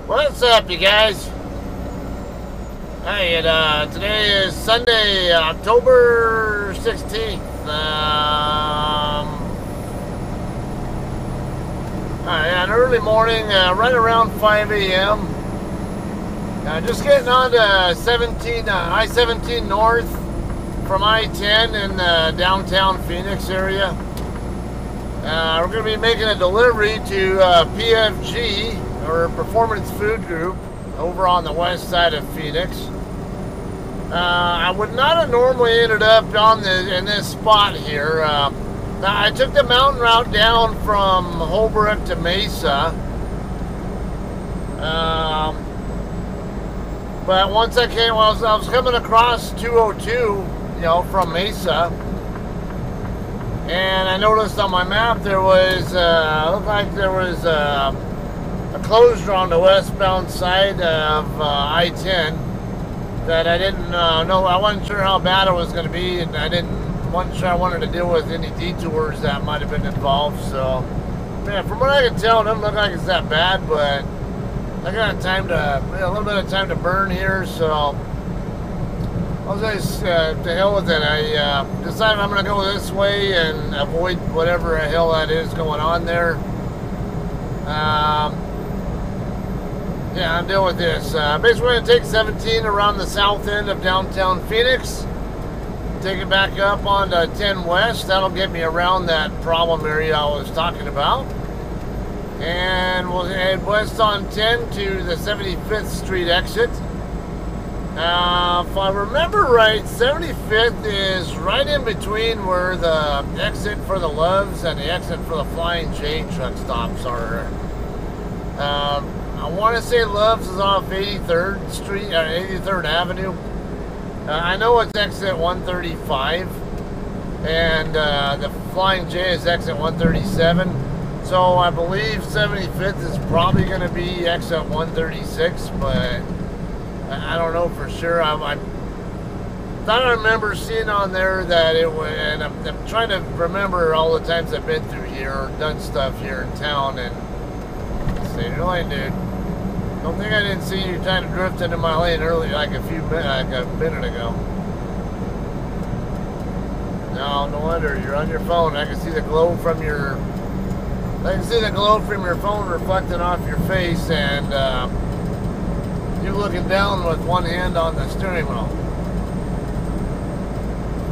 What's up, you guys? Hey, today is Sunday, October 16th. An early morning, right around 5 a.m. Just getting on to I-17 North from I-10 in the downtown Phoenix area. We're going to be making a delivery to PFG, or Performance Food Group, over on the west side of Phoenix. I would not have normally ended up in this spot here. I took the mountain route down from Holbrook to Mesa. But once I was coming across 202, from Mesa, and I noticed on my map there was, looked like there was a closure on the westbound side of I-10 that I didn't know. I wasn't sure how bad it was going to be, and wasn't sure I wanted to deal with any detours that might have been involved. So, man, from what I can tell, it doesn't look like it's that bad, but I got a little bit of time to burn here, so I was just to hell with it. I decided I'm going to go this way and avoid whatever the hell that is going on there. Yeah, I'm dealing with this. Basically, we're going to take 17 around the south end of downtown Phoenix, take it back up onto 10 West. That'll get me around that problem area I was talking about. And we'll head west on 10 to the 75th Street exit. If I remember right, 75th is right in between where the exit for the Loves and the exit for the Flying J truck stops are. I want to say Loves is off 83rd Street, or 83rd Avenue. I know it's exit 135, and the Flying J is exit 137. So I believe 75th is probably going to be exit 136, but I don't know for sure. I thought I remember seeing on there that it would, and I'm trying to remember all the times I've been through here or done stuff here in town, and say, really, dude, don't think I didn't see you trying to drift into my lane earlier, like a minute ago. No wonder you're on your phone. I can see the glow from your phone reflecting off your face, and you looking down with one hand on the steering wheel.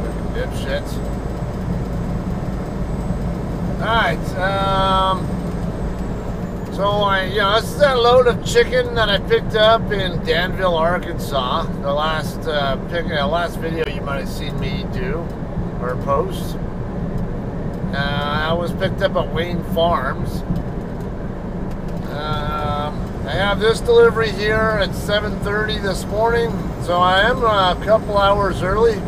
Fucking dipshits. Alright, so this is that load of chicken that I picked up in Danville, Arkansas. The last video you might have seen me do or post. I was picked up at Wayne Farms. I have this delivery here at 7:30 this morning, so I am a couple hours early.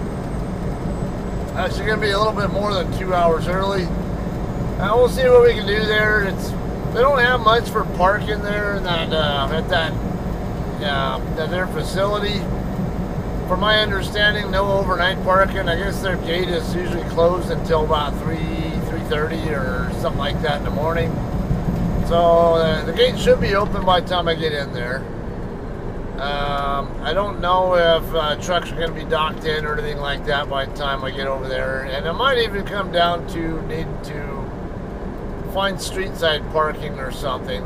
Actually, going to be a little bit more than 2 hours early. We'll see what we can do there. They don't have much for parking there in that at their facility. From my understanding, no overnight parking. I guess their gate is usually closed until about 3:30 or something like that in the morning. So the gate should be open by the time I get in there. I don't know if trucks are going to be docked in or anything like that by the time I get over there. And it might even come down to needing to find street side parking or something.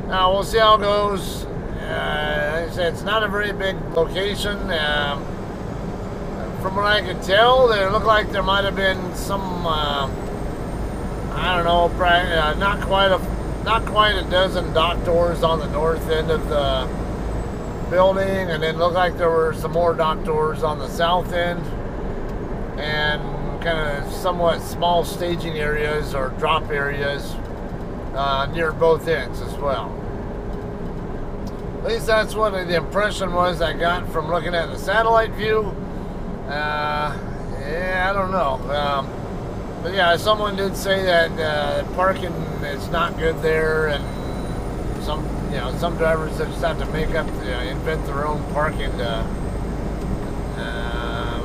Now we'll see how it goes. Like I said, it's not a very big location. From what I could tell, it looked like there might have been some, I don't know, probably, not quite a dozen dock doors on the north end of the building, and then looked like there were some more dock doors on the south end, and kind of somewhat small staging areas or drop areas near both ends as well. At least that's what the impression was I got from looking at the satellite view. Yeah, I don't know. But yeah, someone did say that parking is not good there, and some drivers just have to make up, invent their own parking.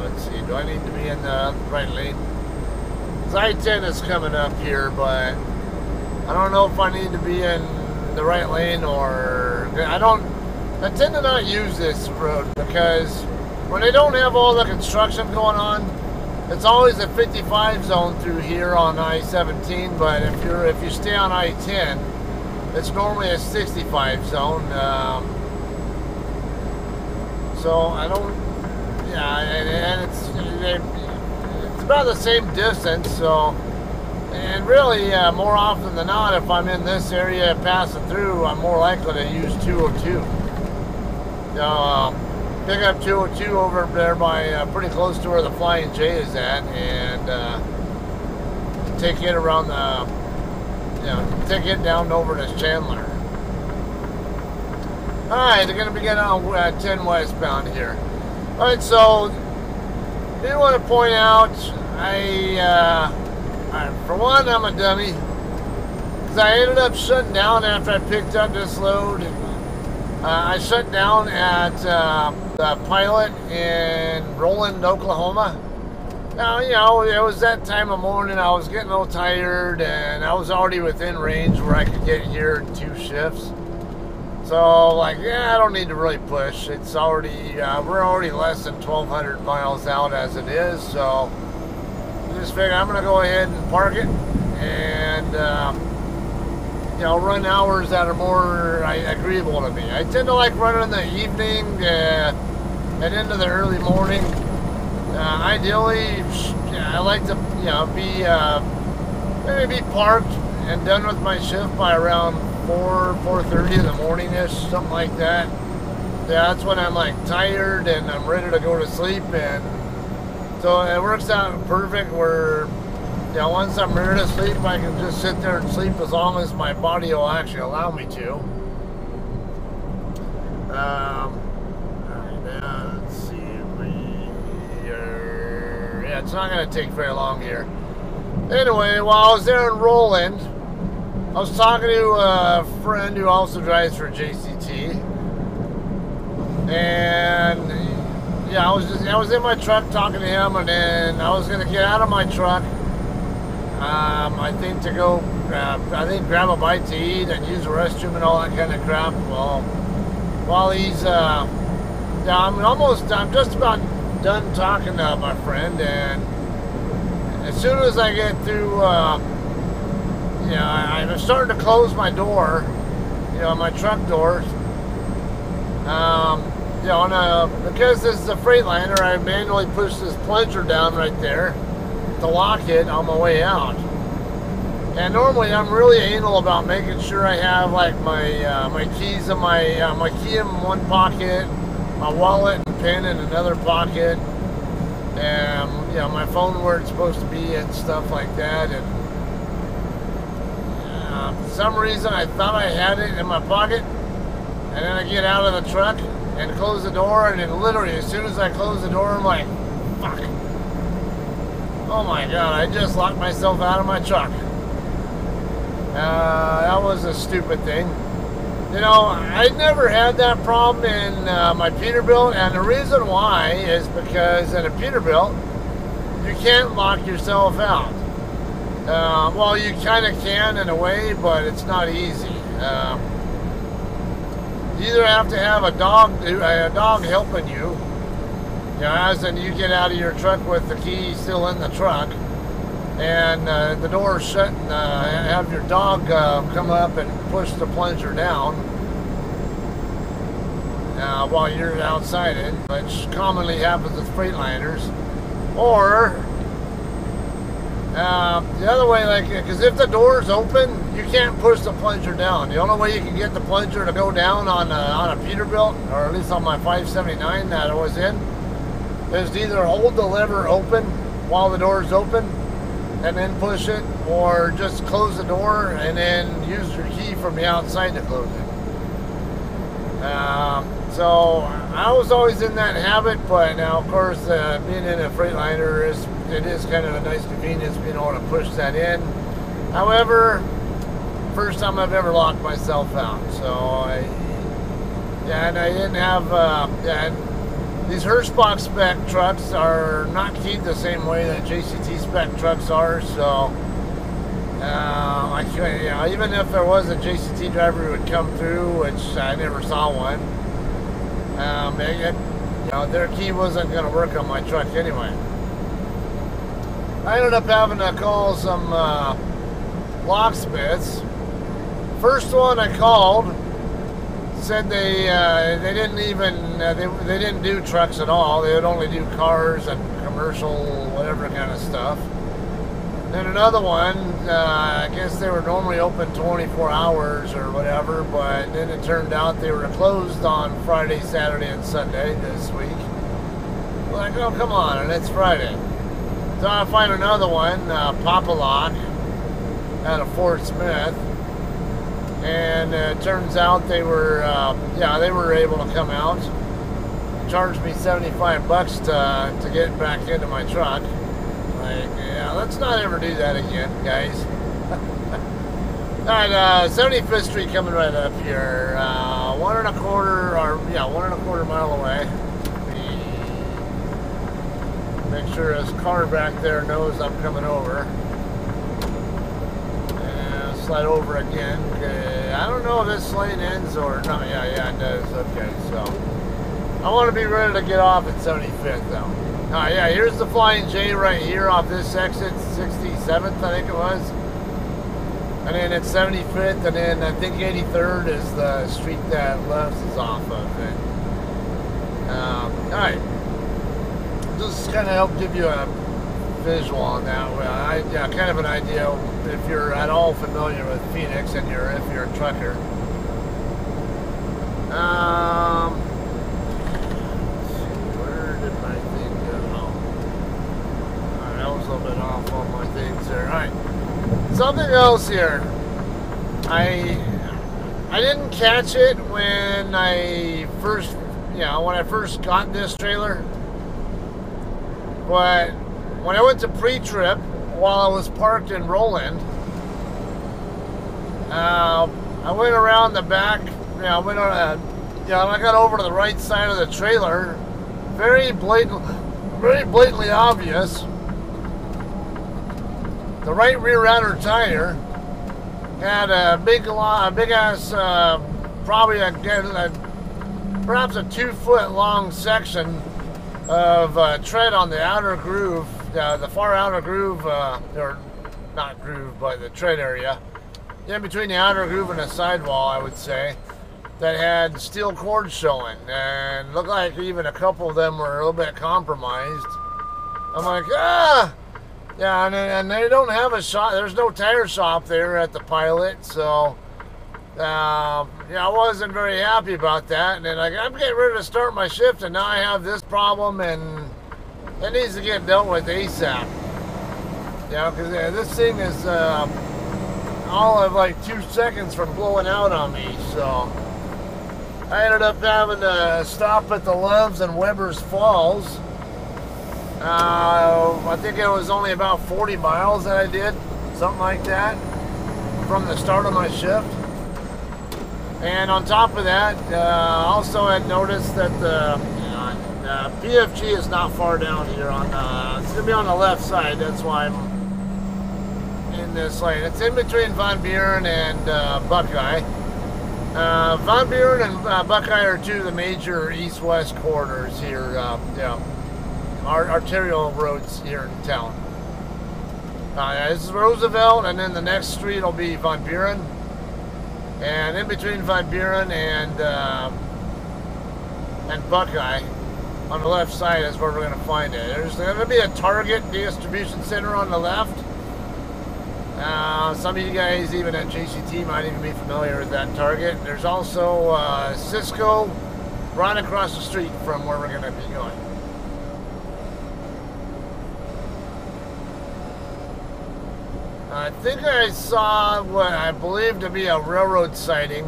Let's see, do I need to be in the right lane? I-10 is coming up here, but I don't know if I need to be in the right lane or I tend to not use this road because when they don't have all the construction going on, it's always a 55 zone through here on I-17, but if you stay on I-10, it's normally a 65 zone. So I don't, yeah, and it's about the same distance. So, and really, more often than not, if I'm in this area passing through, I'm more likely to use 202. Pick up 202 over there by pretty close to where the Flying J is at, and take it around the, take it down over to Chandler. All right, they're going to be getting on 10 westbound here. All right, so I do want to point out, for one, I'm a dummy because I ended up shutting down after I picked up this load. I shut down at the Pilot in Roland, Oklahoma. Now, it was that time of morning. I was getting a little tired, and I was already within range where I could get here in 2 shifts. So, like, yeah, I don't need to really push. It's already, we're already less than 1,200 miles out as it is. So, I just figured I'm going to go ahead and park it and, run hours that are more agreeable to me. I tend to like running in the evening and into the early morning. Ideally, I like to, maybe be parked and done with my shift by around 4:30 in the morning-ish, something like that. Yeah, that's when I'm like tired and I'm ready to go to sleep, and so it works out perfect where, once I'm ready to sleep, I can just sit there and sleep as long as my body will actually allow me to. Let's see, yeah, it's not going to take very long here. Anyway, while I was there in Roland, I was talking to a friend who also drives for JCT, and yeah, I was in my truck talking to him, and then I was going to get out of my truck. I think to go grab a bite to eat and use the restroom and all that kind of crap. Well, while he's, I'm just about done talking to my friend, and as soon as I get through, I'm starting to close my door, my truck doors. Because this is a Freightliner, I manually push this plunger down right there to lock it on my way out. And normally I'm really anal about making sure I have like my keys in my key in one pocket, my wallet and pen in another pocket, and my phone where it's supposed to be and stuff like that. And for some reason I thought I had it in my pocket, and then I get out of the truck and close the door, and then literally as soon as I close the door, I'm like, fuck. Oh my God, I just locked myself out of my truck. That was a stupid thing. I never had that problem in my Peterbilt, and the reason why is because in a Peterbilt, you can't lock yourself out. Well, you kind of can in a way, but it's not easy. You either have to have a dog helping you, as in you get out of your truck with the key still in the truck, and the door shut, and have your dog come up and push the plunger down while you're outside it, which commonly happens with Freightliners. Or the other way, because if the door's open, you can't push the plunger down. The only way you can get the plunger to go down on a Peterbilt, or at least on my 579 that I was in, is to either hold the lever open while the door's open and then push it, or just close the door and then use your key from the outside to close it. So I was always in that habit, but now of course being in a Freightliner it is kind of a nice convenience being able to push that in. However, first time I've ever locked myself out. So and I didn't have and these Hirschbach spec trucks are not keyed the same way that JCT spec trucks are. So I could, you know, even if there was a JCT driver who would come through, which I never saw one, you know, their key wasn't going to work on my truck anyway. I ended up having to call some locksmiths. First one I called said they didn't even they didn't do trucks at all. They would only do cars and commercial whatever kind of stuff. Then another one, I guess they were normally open 24 hours or whatever, but then it turned out they were closed on Friday, Saturday, and Sunday this week. Like, oh, come on, and it's Friday. So I find another one, Papa Lock, out of Fort Smith, and it turns out they were, yeah, they were able to come out, charged me $75 to get back into my truck. Like, yeah, let's not ever do that again, guys. Alright, 75th Street coming right up here. 1.25 mile away. Make sure his car back there knows I'm coming over. And slide over again. Okay. I don't know if this lane ends or not. Yeah, it does. Okay, so I want to be ready to get off at 75th though. Yeah, here's the Flying J right here off this exit, 67th, I think it was. And then it's 75th, and then I think 83rd is the street that left is off of it. Alright. Just kind of help give you a visual on that. Yeah, kind of an idea if you're at all familiar with Phoenix and if you're a trucker. A little bit off on my things there. Alright. Something else here. I didn't catch it when I first got this trailer. But when I went to pre-trip while I was parked in Roland, I went around the back, I got over to the right side of the trailer. Very blatantly obvious. The right rear outer tire had a big ass, probably perhaps a 2-foot long section of tread on the outer groove, the far outer groove, or not groove, but the tread area, in between the outer groove and the sidewall, I would say, that had steel cords showing, and looked like even a couple of them were a little bit compromised. I'm like, ah! Yeah, and they don't have a shop. There's no tire shop there at the Pilot, so yeah, I wasn't very happy about that. And then I'm getting ready to start my shift, and now I have this problem, and it needs to get dealt with ASAP. Yeah, because this thing is all of like 2 seconds from blowing out on me. So I ended up having to stop at the Loves and Weber's Falls. I think it was only about 40 miles that I did, something like that, from the start of my shift. And on top of that, also had noticed that the PFG is not far down here. It's going to be on the left side. That's why I'm in this lane. It's in between Van Buren and Buckeye. Van Buren and Buckeye are two of the major east-west corridors here. Arterial roads here in town. This is Roosevelt, and then the next street will be Van Buren. And in between Van Buren and Buckeye, on the left side is where we're going to find it. There's going to be a Target distribution center on the left. Some of you guys, even at JCT, might even be familiar with that Target. There's also Cisco right across the street from where we're going to be going. I think I saw what I believe to be a railroad siding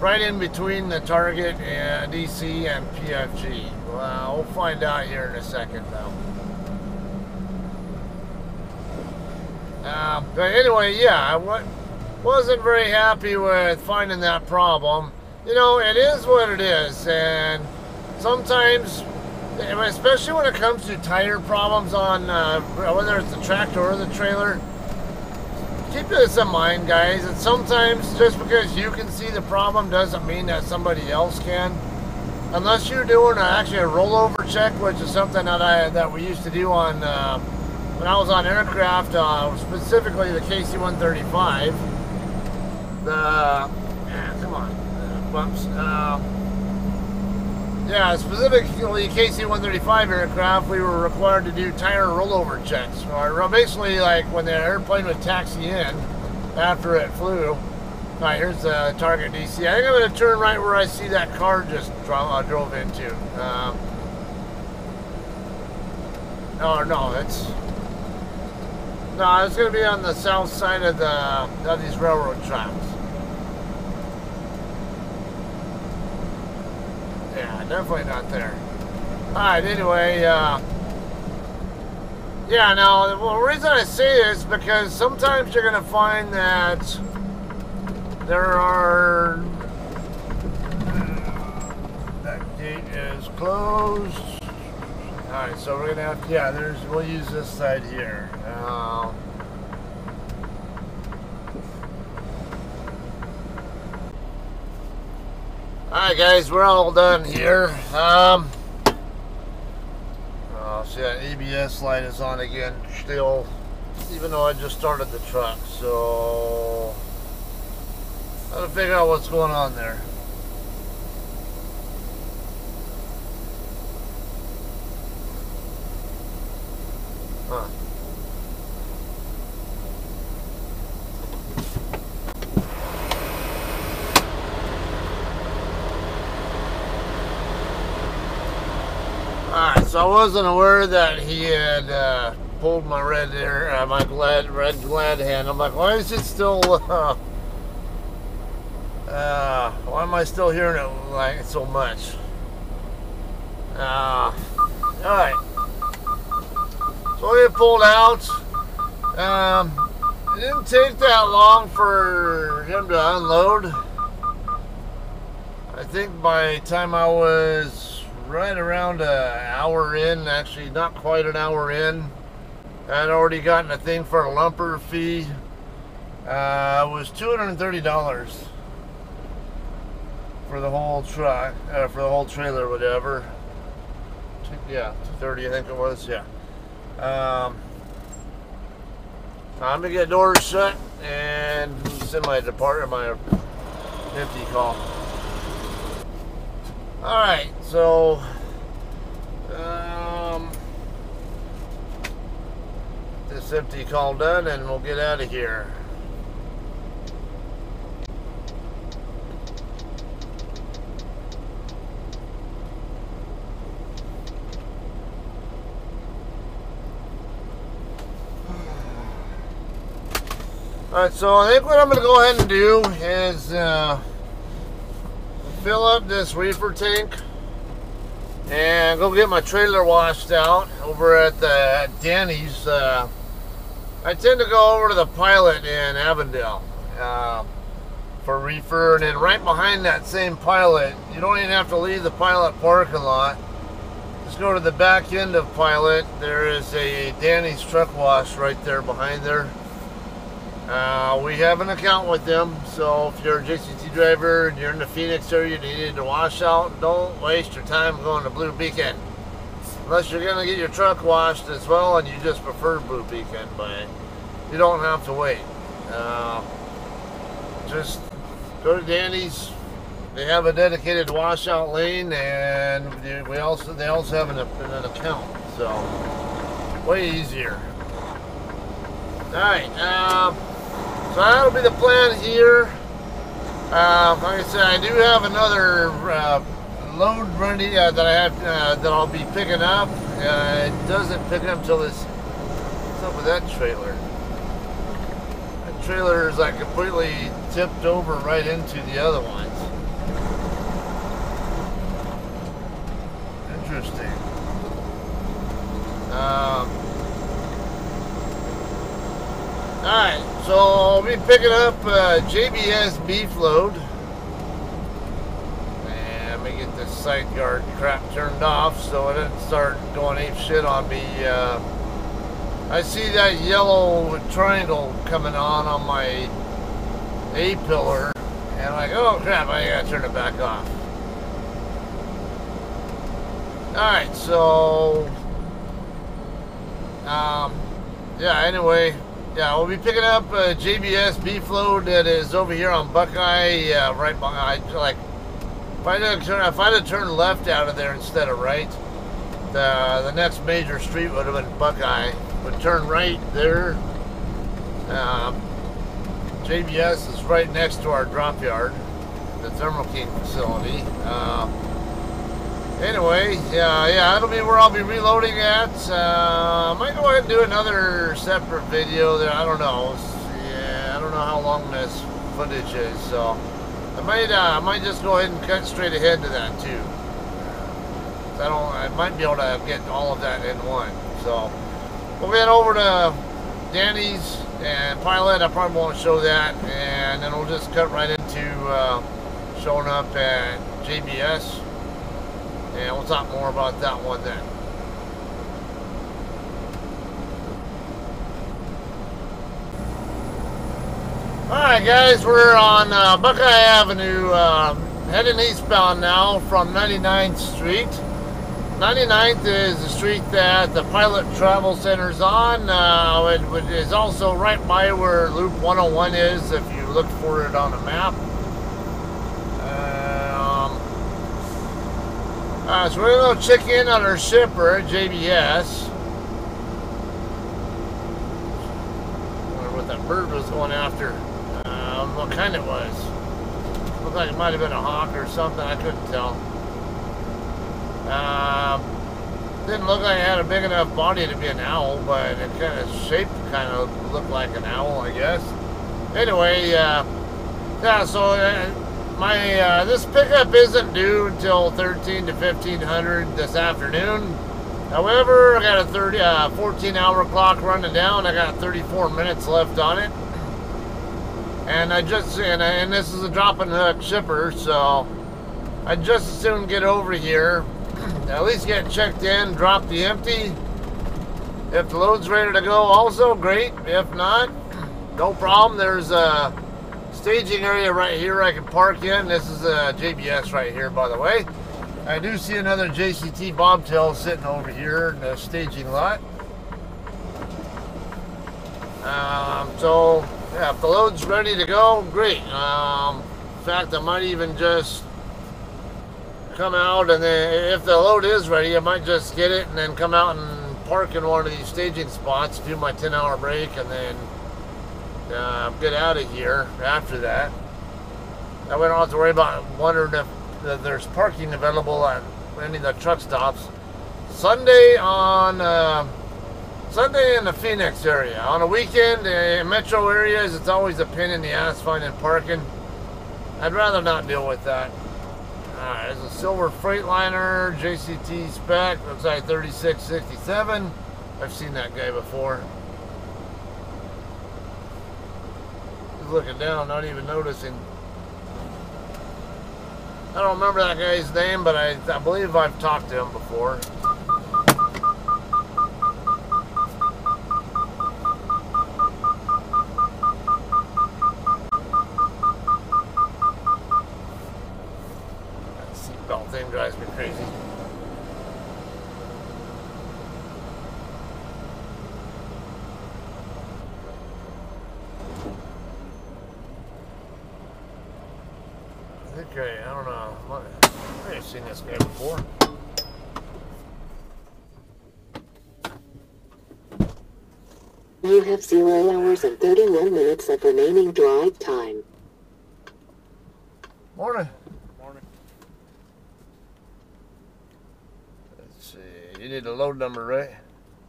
right in between the Target and DC and PFG. Well, we'll find out here in a second, though. But anyway, yeah, I wasn't very happy with finding that problem. You know, it is what it is, and sometimes, especially when it comes to tire problems on whether it's the tractor or the trailer, keep this in mind, guys, that sometimes just because you can see the problem doesn't mean that somebody else can. Unless you're doing actually a rollover check, which is something that we used to do on when I was on aircraft, specifically the KC-135. Come on, bumps. Yeah, specifically KC-135 aircraft, we were required to do tire rollover checks. Or basically, like when the airplane would taxi in after it flew. All right, here's the target DC. I think I'm going to turn right where I see that car just drove into. No, it's going to be on the south side of these railroad tracks. Yeah, definitely not there. Alright, anyway, yeah, now, the reason I say this is because sometimes you're going to find that there are... that gate is closed. Alright, so we're going to have... yeah, we'll use this side here. Alright guys, we're all done here. Oh, see that ABS light is on again still, even though I just started the truck, so I gotta figure out what's going on there. Huh. Alright, so I wasn't aware that he had pulled my red glad hand. I'm like, why is it still, why am I still hearing it like so much? Alright. So we pulled out. It didn't take that long for him to unload. I think by the time I was right around an hour in, actually not quite an hour in, I'd already gotten a thing for a lumper fee. It was $230 for the whole truck, for the whole trailer, whatever. Yeah, $230 I think it was. Yeah. Time to get doors shut and send my empty call. Alright, so this empty call done and we'll get out of here. Alright, so I think what I'm going to go ahead and do is fill up this reefer tank and go get my trailer washed out over at Danny's. I tend to go over to the Pilot in Avondale for reefer, and then right behind that same Pilot, you don't even have to leave the Pilot parking lot. Just go to the back end of Pilot. There is a Danny's truck wash right there behind there. We have an account with them, so if you're a JCT driver and you're in the Phoenix area and you need to wash out, don't waste your time going to Blue Beacon. Unless you're going to get your truck washed as well and you just prefer Blue Beacon, but you don't have to wait. Just go to Danny's. They have a dedicated washout lane, and they also have an account, so way easier. Alright, so that'll be the plan here. Like I said, I do have another load ready that I'll be picking up. It doesn't pick up till this. What's up with that trailer? That trailer is like completely tipped over right into the other ones. Interesting. Alright, so I'll be picking up JBS beef load. And let me get this side guard crap turned off so it doesn't start going ape shit on me I see that yellow triangle coming on my A-pillar, and I'm like, oh crap, I gotta turn it back off. Alright, so yeah, anyway, yeah, we'll be picking up JBS beef load that is over here on Buckeye, right behind. Like, if I'd have turned left out of there instead of right, the next major street would have been Buckeye. Would turn right there. JBS is right next to our drop yard, the Thermo King facility. Anyway, yeah, that'll be where I'll be reloading at. I might go ahead and do another separate video there. I don't know. Yeah, I don't know how long this footage is, so I might just go ahead and cut straight ahead to that too. I might be able to get all of that in one. So we'll head over to Danny's and Pilot. I probably won't show that, and then we'll just cut right into showing up at JBS. And we'll talk more about that one then. Alright guys, we're on Buckeye Avenue, heading eastbound now from 99th Street. 99th is the street that the Pilot Travel Center's on. It is also right by where Loop 101 is if you look for it on a map. So we're going to check in on our shipper, JBS. I wonder what that bird was going after. What kind it was. Looked like it might have been a hawk or something. I couldn't tell. Didn't look like it had a big enough body to be an owl, but it kind of shaped kind of looked like an owl, I guess. Anyway, yeah, so this pickup isn't due until 13 to 1500 this afternoon. However, I got a 14-hour clock running down. I got 34 minutes left on it, and and this is a drop and hook shipper, so I just as soon get over here, at least get checked in, drop the empty. If the load's ready to go, also great. If not, no problem. There's a staging area right here I can park in. This is a JBS right here, by the way. I do see another JCT bobtail sitting over here in the staging lot. So yeah, if the load's ready to go, great. In fact, I might even just come out, and then if the load is ready, I might just get it and then come out and park in one of these staging spots, do my 10-hour break, and then get out of here after that. That way I don't have to worry about wondering if there's parking available at any of the truck stops. Sunday in the Phoenix area. On a weekend in metro areas, it's always a pain in the ass finding parking. I'd rather not deal with that. There's a silver Freightliner, JCT spec, looks like 3667. I've seen that guy before. Looking down, not even noticing. I don't remember that guy's name, but I believe I've talked to him before. That seatbelt thing drives me crazy. Okay, I don't know. I've seen this guy before. You have 0 hours and 31 minutes of remaining drive time. Morning. Morning. Let's see. You need a load number, right?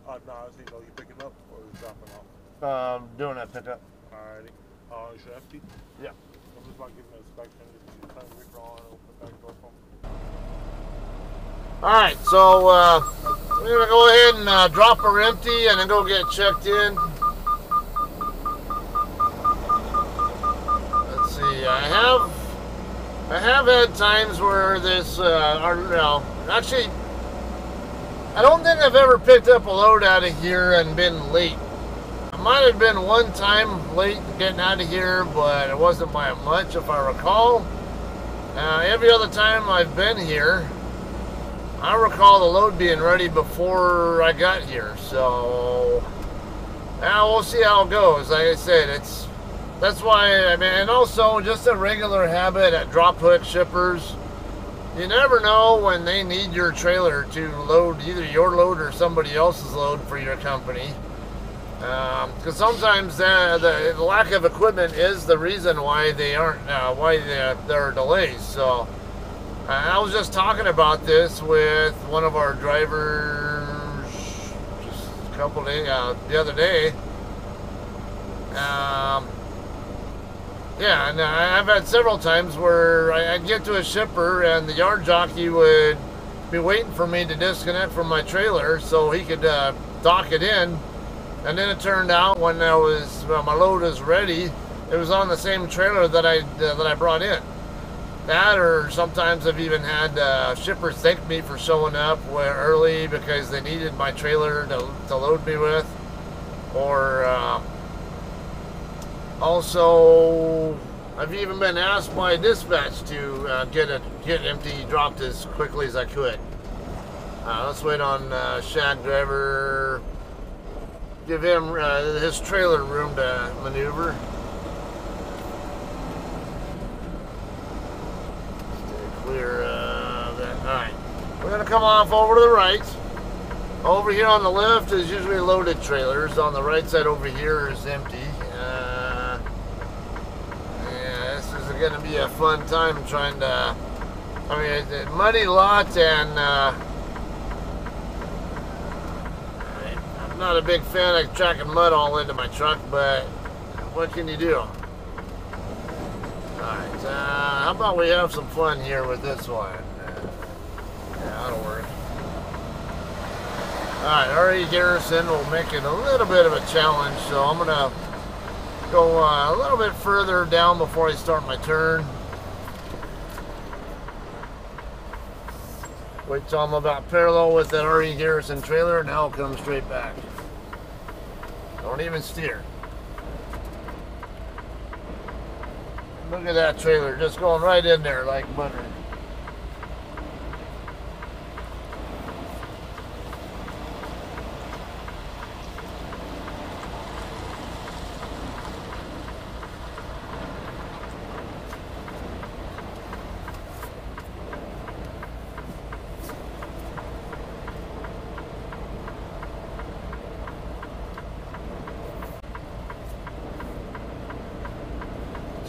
No, I was thinking, you picking up or you dropping off? Doing that pickup. Alrighty. Is it empty? Yeah. I'm just about giving it a inspection. Just turn the reefer on and open the back door for me. Alright, so we're going to go ahead and drop her empty and then go get checked in. Let's see, I have had times where this, actually, I don't think I've ever picked up a load out of here and been late. I might have been one time late getting out of here, but it wasn't by much if I recall. Every other time I've been here, I recall the load being ready before I got here. So, we'll see how it goes. Like I said, that's why, I mean, and also just a regular habit at drop hook shippers. You never know when they need your trailer to load either your load or somebody else's load for your company. Because sometimes the lack of equipment is the reason why they aren't, there are delays. So I was just talking about this with one of our drivers just a couple days, the other day. Yeah, and I've had several times where I'd get to a shipper and the yard jockey would be waiting for me to disconnect from my trailer so he could dock it in. And then it turned out when my load was ready, it was on the same trailer that I brought in. That, or sometimes I've even had shippers thank me for showing up early because they needed my trailer to load me with. Or also, I've even been asked by dispatch to get empty dropped as quickly as I could. Let's wait on Shag Driver. Give him his trailer room to maneuver. Stay clear of that. Alright, we're going to come off over to the right. Over here on the left is usually loaded trailers. On the right side over here is empty. Yeah, this is going to be a fun time trying to... I mean, it's a muddy lot, and I'm not a big fan of tracking mud all into my truck, but what can you do? Alright, how about we have some fun here with this one? Yeah, that'll work. Alright, R.E. Garrison will make it a little bit of a challenge, so I'm going to go a little bit further down before I start my turn. Wait till I'm about parallel with that R.E. Garrison trailer, and now I'll come straight back. Don't even steer. Look at that trailer, just going right in there like butter.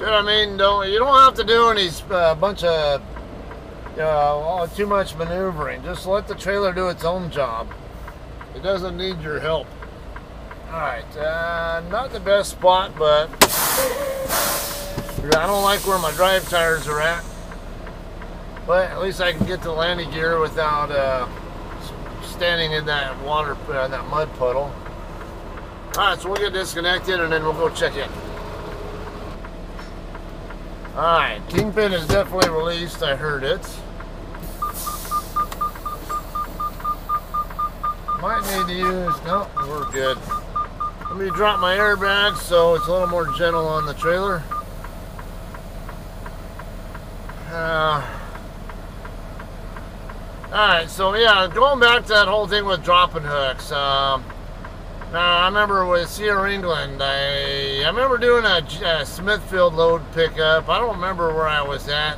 I mean, you don't have to do any bunch of too much maneuvering. Just let the trailer do its own job. It doesn't need your help. Alright, not the best spot, but I don't like where my drive tires are at. But at least I can get to landing gear without standing in that water, that mud puddle. Alright, so we'll get disconnected and then we'll go check in. Alright, Kingpin is definitely released, I heard it. Might need to use, no, we're good. Let me drop my airbag so it's a little more gentle on the trailer. Alright, so yeah, going back to that whole thing with dropping hooks. I remember with Sierra England, I remember doing a Smithfield load pickup. I don't remember where I was at.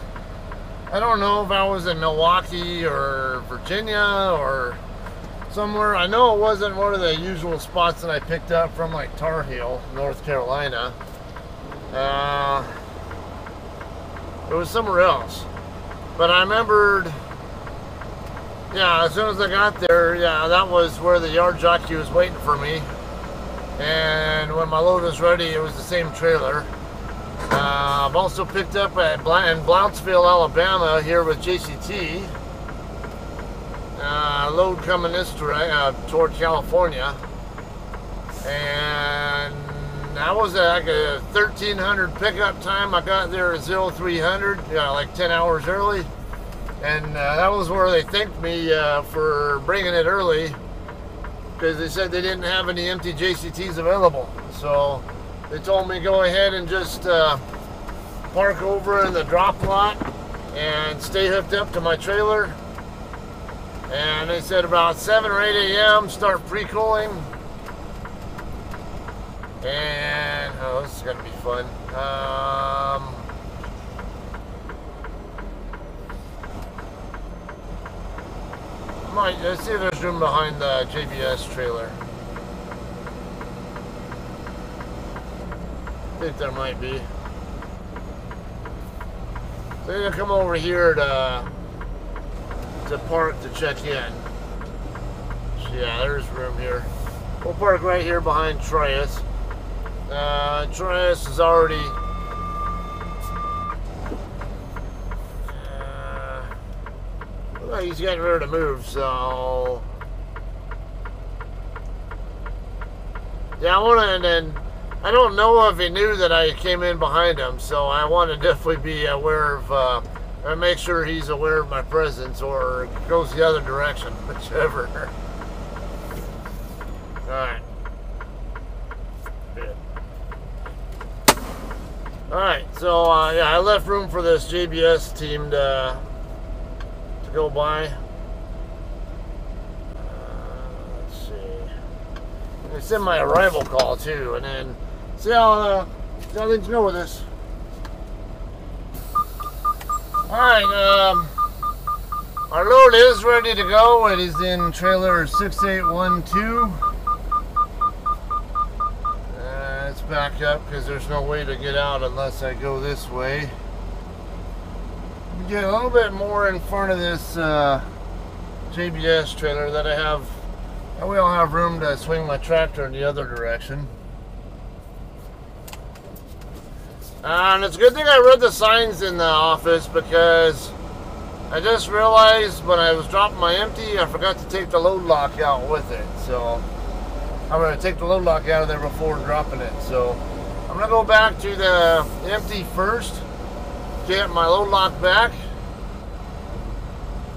I don't know if I was in Milwaukee or Virginia or somewhere. I know it wasn't one of the usual spots that I picked up from, like Tar Heel, North Carolina. It was somewhere else. But I remembered, yeah, as soon as I got there, yeah, that was where the yard jockey was waiting for me. And when my load was ready, it was the same trailer. I've also picked up in Blount'sville, Alabama, here with JCT. Load coming this toward California. And that was like a 1300 pickup time. I got there at 0300, like 10 hours early. And that was where they thanked me for bringing it early, because they said they didn't have any empty JCTs available. So they told me go ahead and just park over in the drop lot and stay hooked up to my trailer. And they said about 7 or 8 a.m. start pre-cooling. And oh, this is gonna be fun. Let's see if there's room behind the JBS trailer. I think there might be. So they're gonna come over here to park to check in. So yeah, there's room here. We'll park right here behind Trias. Trias is already well, he's getting ready to move, so yeah, I don't know if he knew that I came in behind him, so I want to definitely be aware of and make sure he's aware of my presence, or goes the other direction, whichever. Alright. Good. Alright, so yeah, I left room for this JBS team to go by. Let's see. They send my arrival call too, and then see how things go with this. Alright, our load is ready to go. It is in trailer 6812. Let's back up because there's no way to get out unless I go this way. Get a little bit more in front of this JBS trailer that I have. We don't have room to swing my tractor in the other direction. And it's a good thing I read the signs in the office, because I just realized when I was dropping my empty, I forgot to take the load lock out with it. So I'm going to take the load lock out of there before dropping it. So I'm going to go back to the empty first, get my load lock back,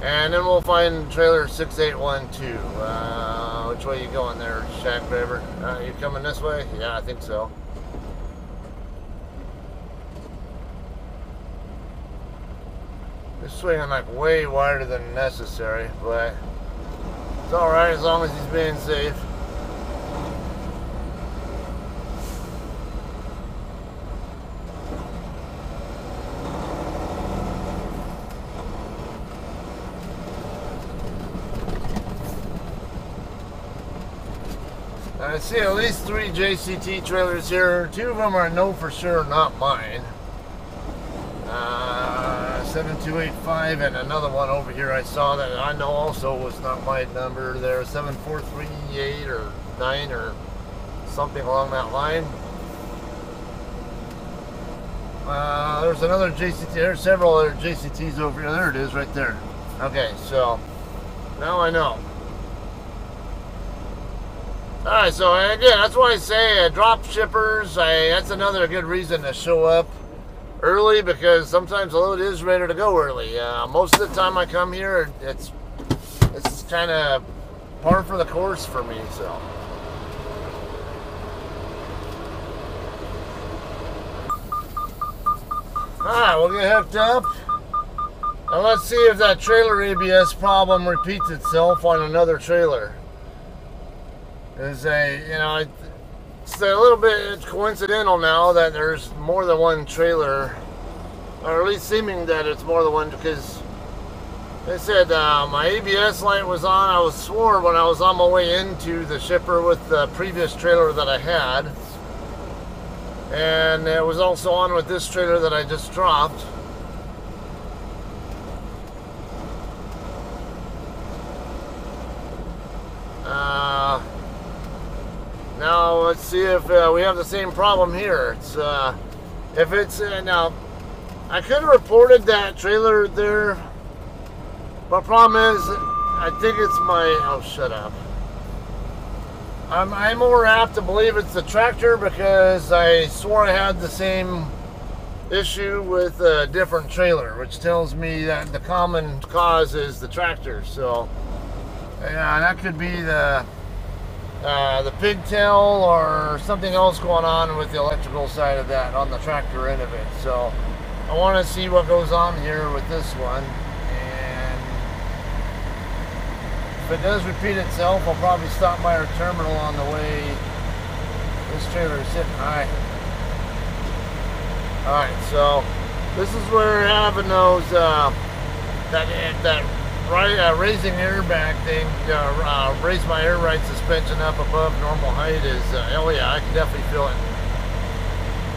and then we'll find trailer 6812. Which way you going there, Shack Driver? You coming this way? Yeah, I think so. He's swinging like way wider than necessary, but it's alright as long as he's being safe. I see at least 3 JCT trailers here. 2 of them I know for sure not mine. 7285 and another one over here I saw that I know also was not my number there, 7438 or 9 or something along that line. There's another JCT, there's several other JCTs over here. There it is right there. Okay, so now I know. Alright, so again, that's why I say drop shippers, that's another good reason to show up early, because sometimes the load is ready to go early. Most of the time I come here, it's kind of par for the course for me. So alright, we'll get hooked up, and let's see if that trailer ABS problem repeats itself on another trailer. It's a little bit coincidental now that there's more than one trailer, or at least seeming that it's more than one, because they said my ABS light was on. I was swore when I was on my way into the shipper with the previous trailer that I had, and it was also on with this trailer that I just dropped. Now let's see if we have the same problem here. It's if it's now, I could have reported that trailer there, but problem is, I think it's my, oh shut up. I'm more apt to believe it's the tractor, because I swore I had the same issue with a different trailer, which tells me that the common cause is the tractor. So yeah, that could be the pigtail or something else going on with the electrical side of that on the tractor end of it. So I want to see what goes on here with this one, and if it does repeat itself, I'll probably stop by our terminal on the way. This trailer is sitting high. Alright, so this is where having those raising airbag thing, raise my air ride suspension up above normal height is, oh yeah, I can definitely feel it.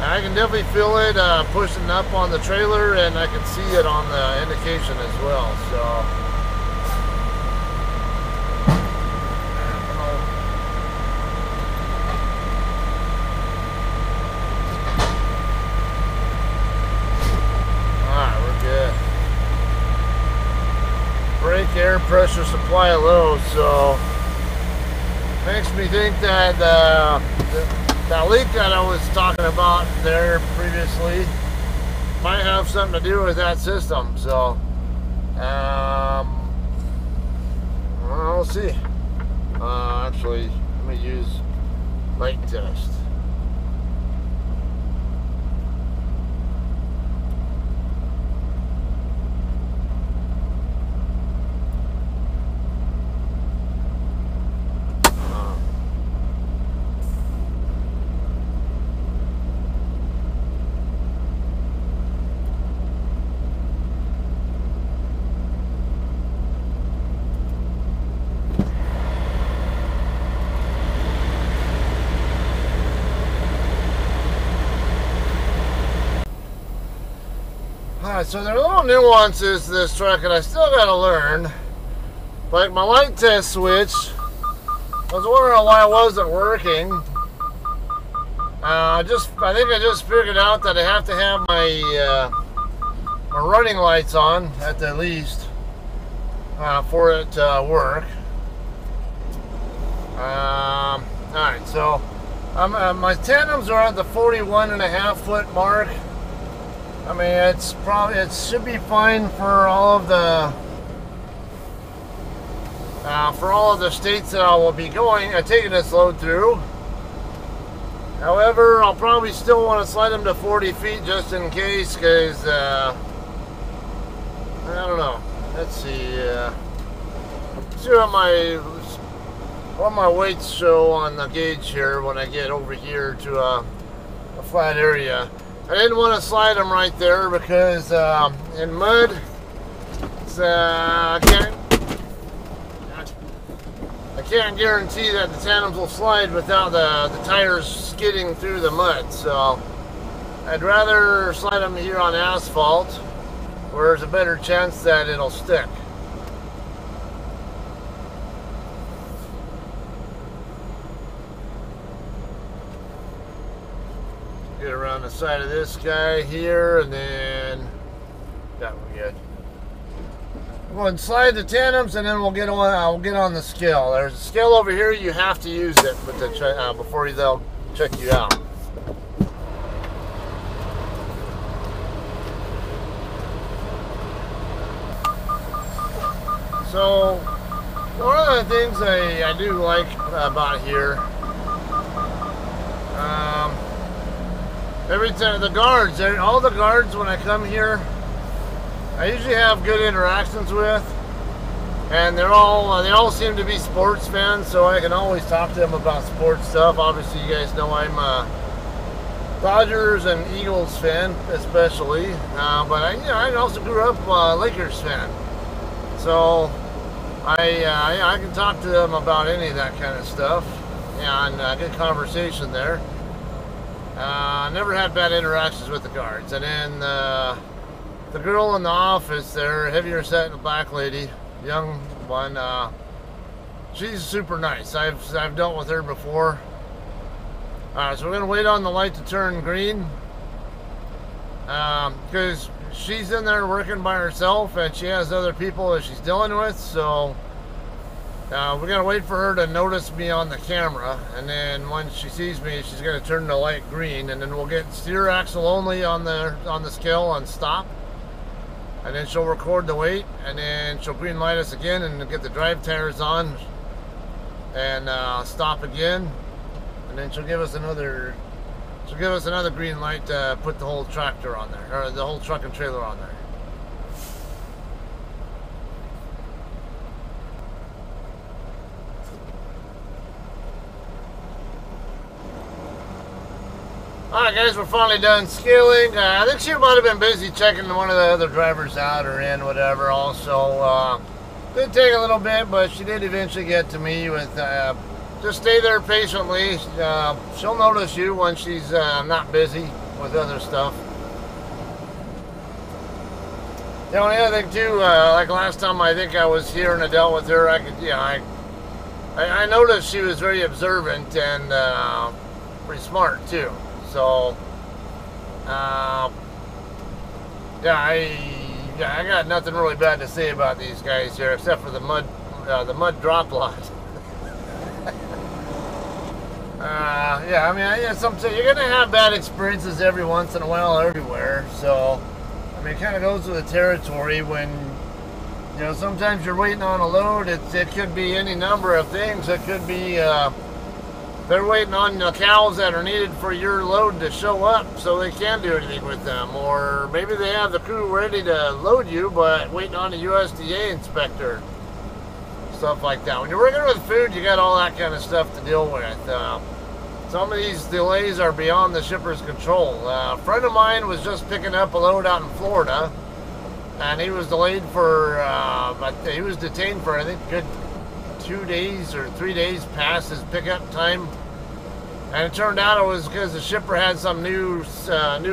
I can definitely feel it pushing up on the trailer, and I can see it on the indication as well. So brake air pressure supply low, so makes me think that that leak that I was talking about there previously might have something to do with that system. So we'll see. Actually, let me use light test. Alright, so there are little nuances to this truck that I still gotta learn. Like my light test switch, I was wondering why it wasn't working. I think I just figured out that I have to have my my running lights on at the least for it to work. Alright, so my tandems are at the 41.5 foot mark. I mean, it should be fine for all of the states that I will be taking this load through. However, I'll probably still want to slide them to 40 feet just in case, because I don't know. Let's see. See what my weights show on the gauge here when I get over here to a flat area. I didn't want to slide them right there because in mud, I can't guarantee that the tandems will slide without the tires skidding through the mud. So I'd rather slide them here on asphalt, where there's a better chance that it'll stick. Get around the side of this guy here, and then that one good. I'm going to slide the tandems, and then I'll get on the scale. There's a scale over here. You have to use it before they'll check you out. So one of the things I do like about here, every time all the guards when I come here, I usually have good interactions with, and they all seem to be sports fans, so I can always talk to them about sports stuff. Obviously, you guys know I'm a Dodgers and Eagles fan, especially, but I also grew up a Lakers fan, so I can talk to them about any of that kind of stuff, and good conversation there. Never had bad interactions with the guards. And then the girl in the office there, heavier set, a black lady, young one, she's super nice. I've dealt with her before. So we're gonna wait on the light to turn green, because she's in there working by herself and she has other people that she's dealing with. So We're gonna wait for her to notice me on the camera, and then when she sees me, she's gonna turn the light green, and then we'll get steer axle only on the scale on stop, and then she'll record the weight, and then she'll green light us again, and get the drive tires on, and stop again, and then she'll give us another green light to put the whole tractor on there, or the whole truck and trailer on there. Alright guys, we're finally done scaling. I think she might have been busy checking one of the other drivers out or in, whatever. Also, did take a little bit, but she did eventually get to me with, just stay there patiently. She'll notice you when she's not busy with other stuff. The only other thing too, like last time I think I was here and I dealt with her, I noticed she was very observant and pretty smart too. So, I got nothing really bad to say about these guys here, except for the mud drop lot. I mean, sometimes you're gonna have bad experiences every once in a while, everywhere. So, I mean, it kind of goes with the territory. When sometimes you're waiting on a load, it could be any number of things. It could be they're waiting on the cows that are needed for your load to show up so they can do anything with them. Or maybe they have the crew ready to load you, but waiting on a USDA inspector. Stuff like that. When you're working with food, you got all that kind of stuff to deal with. Some of these delays are beyond the shipper's control. A friend of mine was just picking up a load out in Florida, and he was delayed for, he was detained for, I think, a good 2 days or 3 days past his pickup time. And it turned out it was because the shipper had some new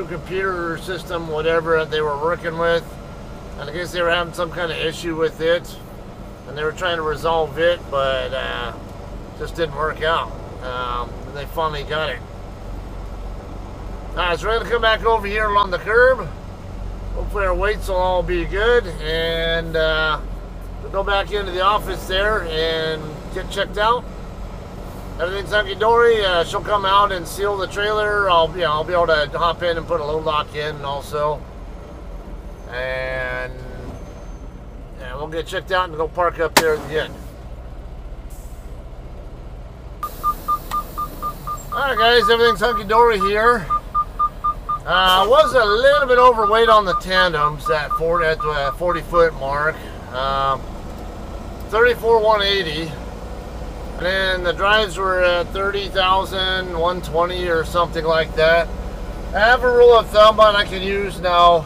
computer system, whatever they were working with, and I guess they were having some kind of issue with it, and they were trying to resolve it, but just didn't work out. And they finally got it. Alright, so we're going to come back over here along the curb. Hopefully our weights will all be good, and we'll go back into the office there and get checked out. Everything's hunky-dory. She'll come out and seal the trailer. I'll be able to hop in and put a load lock in also. And we'll get checked out and go park up there at the end. Alright guys, everything's hunky-dory here. I was a little bit overweight on the tandems at the 40-foot mark. 34,180. And then the drives were at 30,120 or something like that. I have a rule of thumb that I can use now.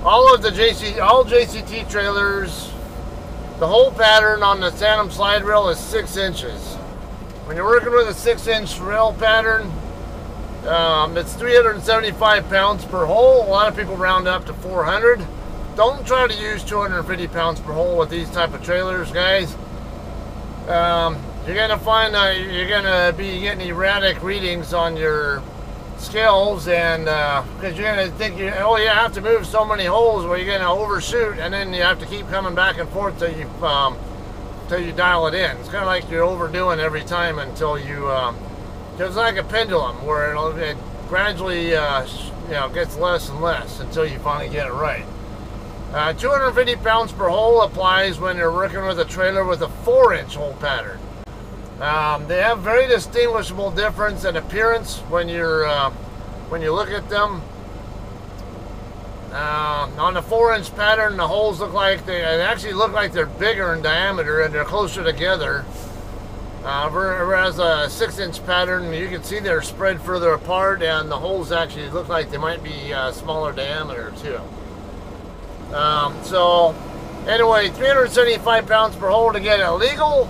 All JCT trailers, the whole pattern on the tandem slide rail is 6 inches. When you're working with a 6-inch rail pattern, it's 375 pounds per hole. A lot of people round up to 400. Don't try to use 250 pounds per hole with these type of trailers, guys. You're gonna find that you're gonna be getting erratic readings on your scales, and because you're gonna think you have to move so many holes where you're gonna overshoot, and then you have to keep coming back and forth till you dial it in. It's kind of like you're overdoing every time until you. It's like a pendulum where it gradually gets less and less until you finally get it right. 250 pounds per hole applies when you're working with a trailer with a 4-inch hole pattern. They have very distinguishable difference in appearance when you look at them. On the 4-inch pattern, the holes they actually look like they're bigger in diameter and they're closer together. Whereas a 6-inch pattern, you can see they're spread further apart, and the holes actually look like they might be smaller diameter too. So anyway, 375 pounds per hole to get it legal,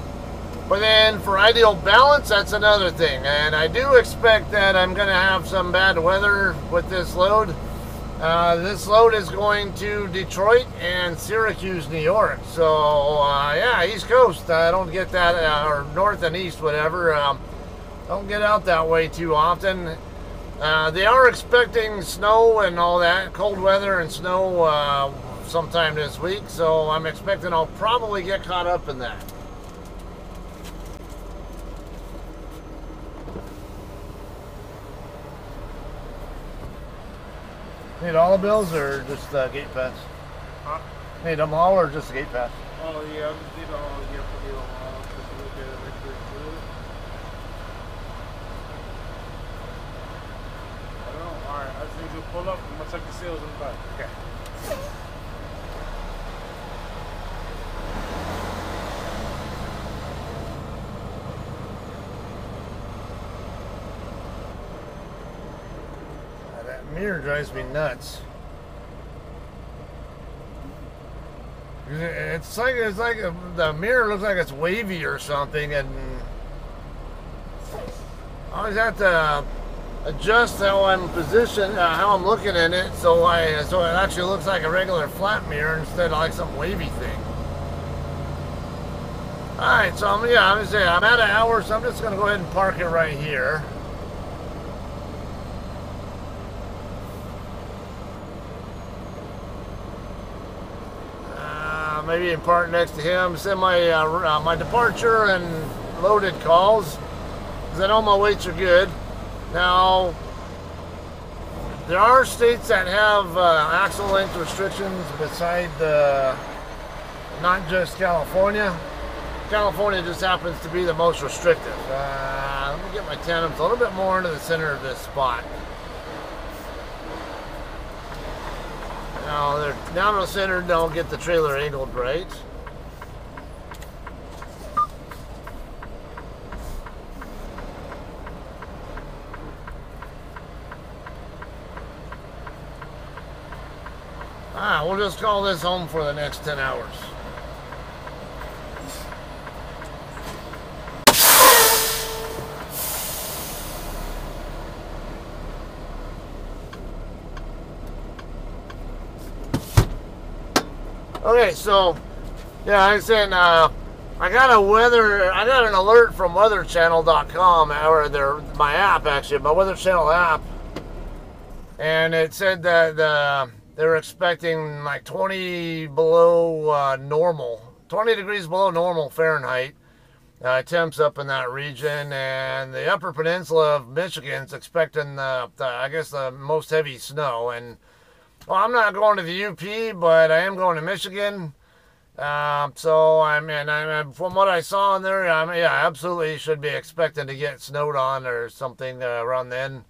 but then for ideal balance, that's another thing. And I do expect that I'm going to have some bad weather with this load. This load is going to Detroit and Syracuse, New York. So yeah, East Coast. I don't get that, or north and east, whatever. Don't get out that way too often. They are expecting snow and all that, cold weather and snow sometime this week, so I'm expecting I'll probably get caught up in that. Need all the bills or just gate pass? Huh? Need them all or just a gate pass? Oh yeah, I just need all. You have to do them all. Just look at it, make sure it's good. I don't know. All right, I just need you to pull up. I'm gonna check the seals in the back. Okay. That mirror drives me nuts. It's like the mirror looks like it's wavy or something, and I always have to adjust how I'm positioned, how I'm looking in it, so it actually looks like a regular flat mirror instead of like some wavy thing. All right, so I'm at an hour, so I'm just gonna go ahead and park it right here. Maybe in park next to him, send my my departure and loaded calls, because I know my weights are good. Now, there are states that have axle length restrictions beside not just California. California just happens to be the most restrictive. Let me get my tandems a little bit more into the center of this spot. Now they're down in the center, don't get the trailer angled right. We'll just call this home for the next 10 hours. Okay, so yeah, like I said, I got an alert from weatherchannel.com, or my app actually, my Weather Channel app, and it said that they're expecting like 20 below normal, 20 degrees below normal Fahrenheit temps up in that region, and the Upper Peninsula of Michigan's expecting I guess the most heavy snow. And well, I'm not going to the UP, but I am going to Michigan. So from what I saw in there, yeah, absolutely should be expecting to get snowed on or something around then.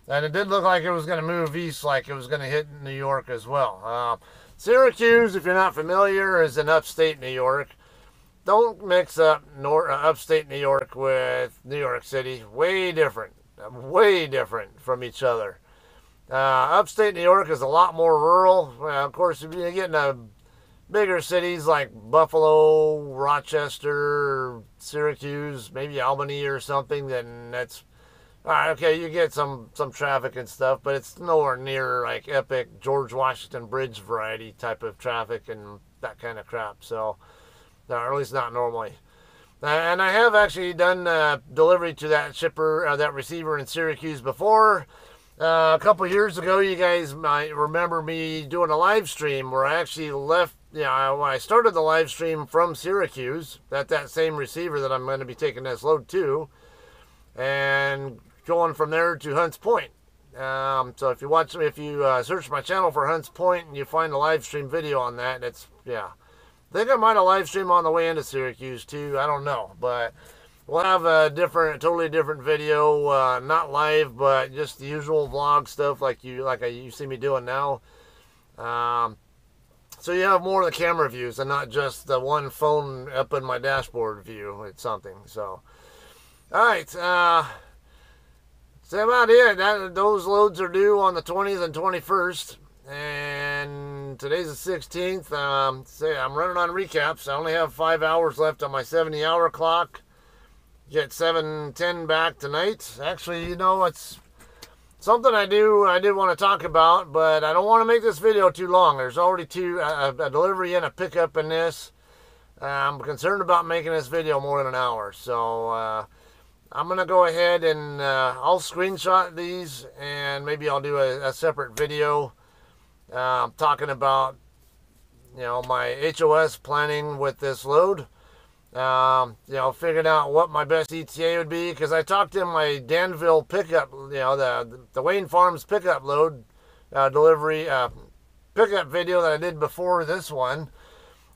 And it did look like it was going to move east, like it was going to hit New York as well. Syracuse, if you're not familiar, is in upstate New York. Don't mix up upstate New York with New York City. Way different from each other. Upstate New York is a lot more rural. Of course, if you get into bigger cities like Buffalo, Rochester, Syracuse, maybe Albany or something, then that's all right. Okay, you get some traffic and stuff, but it's nowhere near like epic George Washington Bridge variety type of traffic and that kind of crap. So, or at least not normally. And I have actually done delivery to that that receiver in Syracuse before. A couple years ago, you guys might remember me doing a live stream where I actually left, I started the live stream from Syracuse at that same receiver that I'm going to be taking this load to, and going from there to Hunts Point. So if you search my channel for Hunts Point and you find a live stream video on that, I think I might have live streamed on the way into Syracuse too. I don't know, but we'll have a totally different video, not live, but just the usual vlog stuff like you see me doing now. So you have more of the camera views and not just the one phone up in my dashboard view. It's something. So, all right, that's about it. Those loads are due on the 20th and 21st, and today's the 16th. I'm running on recaps. I only have 5 hours left on my 70-hour clock. Get 7:10 back tonight. Actually, it's something I did want to talk about, but I don't want to make this video too long. There's already a delivery and a pickup in this. I'm concerned about making this video more than an hour, so I'm gonna go ahead and I'll screenshot these, and maybe I'll do a separate video talking about my HOS planning with this load. Figuring out what my best ETA would be, because I talked in my Danville pickup, the Wayne Farms pickup load delivery pickup video that I did before this one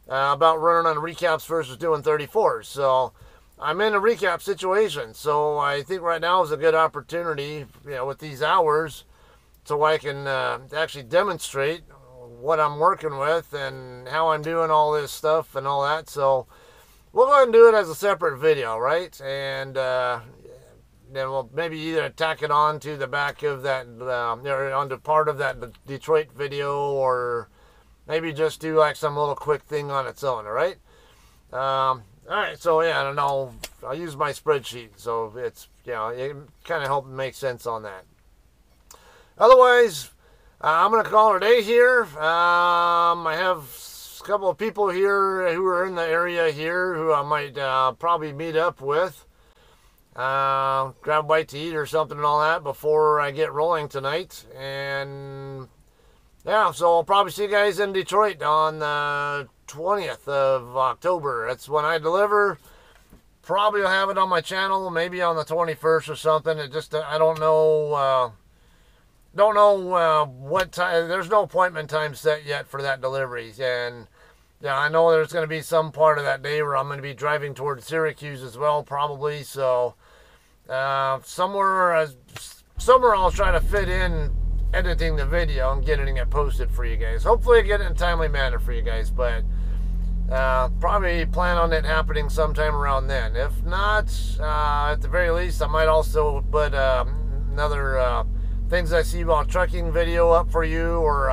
about running on recaps versus doing 34s. So I'm in a recap situation, so I think right now is a good opportunity, with these hours, so I can actually demonstrate what I'm working with and how I'm doing all this stuff and all that. So we'll go ahead and do it as a separate video, right? And then we'll maybe either tack it on to the back of that, or onto part of that Detroit video, or maybe just do like some little quick thing on its own, all right? All right, so yeah, I don't know. I'll use my spreadsheet, so it's, it kind of helps make sense on that. Otherwise, I'm going to call it a day here. I have a couple of people here who are in the area here who I might probably meet up with. Grab a bite to eat or something and all that before I get rolling tonight. And yeah, so I'll probably see you guys in Detroit on the 20th of October. That's when I deliver. Probably will have it on my channel, maybe on the 21st or something. It just, I don't know. Don't know what time. There's no appointment time set yet for that delivery. And yeah, I know there's going to be some part of that day where I'm going to be driving towards Syracuse as well, probably. So somewhere I'll try to fit in editing the video and getting it posted for you guys. Hopefully I get it in a timely manner for you guys, but probably plan on it happening sometime around then. If not, at the very least, I might also put another things I see about trucking video up for you, or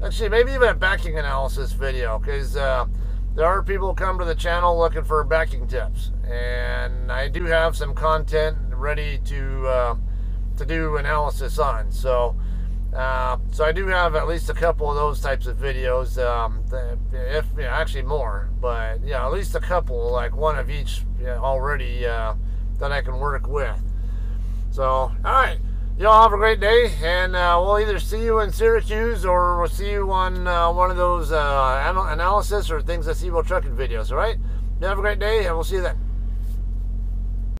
actually maybe even a backing analysis video, because there are people who come to the channel looking for backing tips, and I do have some content ready to do analysis on. So so I do have at least a couple of those types of videos, if actually more, but yeah, at least a couple, like one of each already that I can work with. So all right, y'all have a great day, and we'll either see you in Syracuse or we'll see you on one of those analysis or things I see about trucking videos. All right, you have a great day, and we'll see you then.